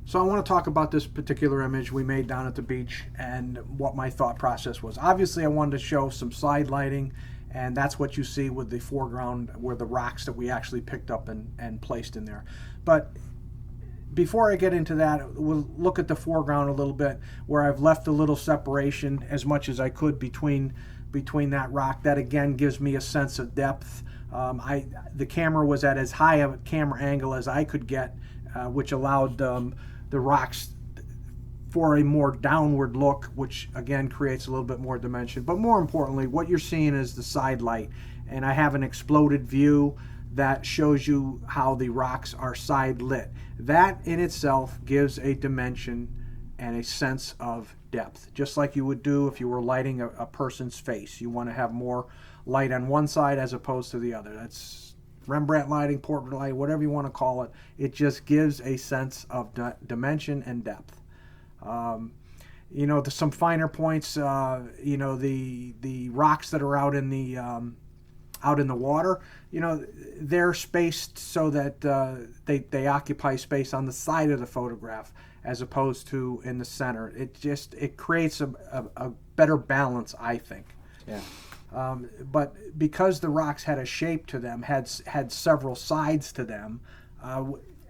So I want to talk about this particular image we made down at the beach and what my thought process was. Obviously, I wanted to show some side lighting, and that's what you see with the foreground, where the rocks that we actually picked up and placed in there. But before I get into that, we'll look at the foreground a little bit, where I've left a little separation as much as I could between that rock. That again gives me a sense of depth. The camera was at as high of a camera angle as I could get, which allowed the rocks for a more downward look, which again creates a little bit more dimension. But more importantly, what you're seeing is the side light, and I have an exploded view that shows you how the rocks are side lit. That in itself gives a dimension and a sense of depth, just like you would do if you were lighting a person's face. You want to have more light on one side as opposed to the other. That's Rembrandt lighting, portrait light, whatever you want to call it. It just gives a sense of dimension and depth. Some finer points. The rocks that are out in the water. They're spaced so that they occupy space on the side of the photograph as opposed to in the center. It creates a better balance, I think. Yeah. But because the rocks had a shape to them, had several sides to them,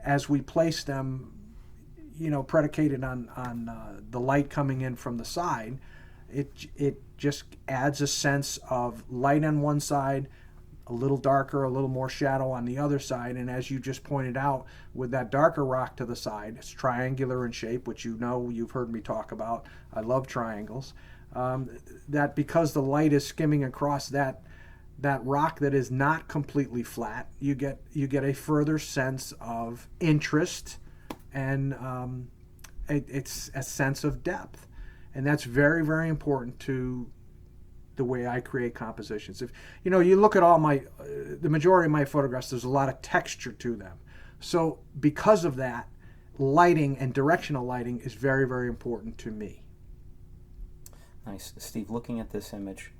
as we placed them, predicated on the light coming in from the side, it just adds a sense of light on one side, a little darker, a little more shadow on the other side. And as you just pointed out, with that darker rock to the side, it's triangular in shape, which you've heard me talk about. I love triangles. That because the light is skimming across that rock that is not completely flat, you get a further sense of interest, and it's a sense of depth, and that's very, very important to the way I create compositions. If you look at the majority of my photographs, there's a lot of texture to them. So because of that, lighting and directional lighting is very, very important to me. Nice. Steve, looking at this image,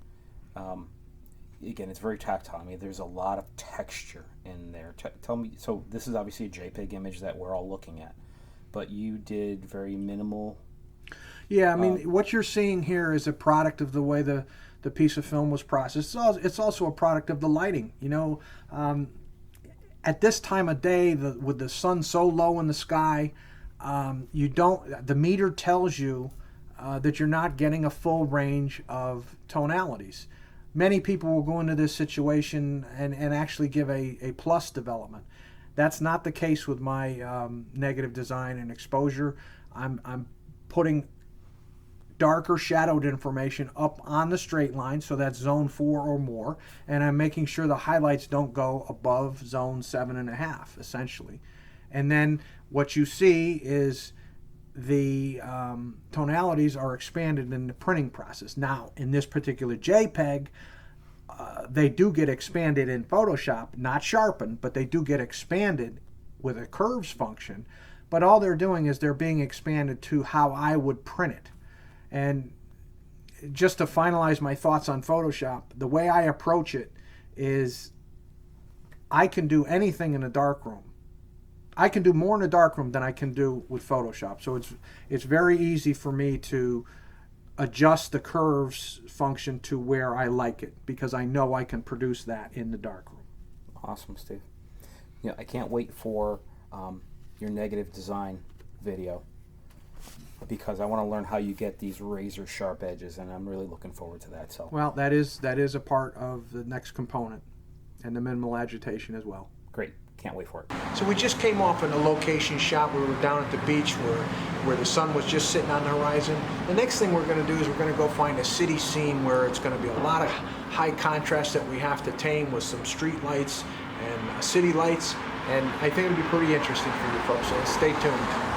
again, it's very tactile. I mean, there's a lot of texture in there. Tell me, so this is obviously a JPEG image that we're all looking at, but you did very minimal. Yeah, I mean, what you're seeing here is a product of the way the piece of film was processed. It's also a product of the lighting. At this time of day, with the sun so low in the sky, the meter tells you that you're not getting a full range of tonalities. Many people will go into this situation and actually give a plus development. That's not the case with my negative design and exposure. I'm putting darker shadowed information up on the straight line, so that's zone 4 or more, and I'm making sure the highlights don't go above zone 7.5, essentially. And then what you see is the tonalities are expanded in the printing process. Now, in this particular JPEG, they do get expanded in Photoshop, not sharpened, but they do get expanded with a curves function. But all they're doing is they're being expanded to how I would print it. And just to finalize my thoughts on Photoshop, the way I approach it is I can do anything in a darkroom. I can do more in a darkroom than I can do with Photoshop. So it's very easy for me to adjust the curves function to where I like it, because I know I can produce that in the darkroom. Awesome, Steve. I can't wait for your negative design video, because I want to learn how you get these razor sharp edges, and I'm really looking forward to that. So, well, that is a part of the next component, and the minimal agitation as well. Great. Can't wait for it. So we just came off in a location shot. We were down at the beach where the sun was just sitting on the horizon. The next thing we're going to do is we're going to go find a city scene where it's going to be a lot of high contrast that we have to tame with some street lights and city lights. And I think it'll be pretty interesting for you folks, so stay tuned.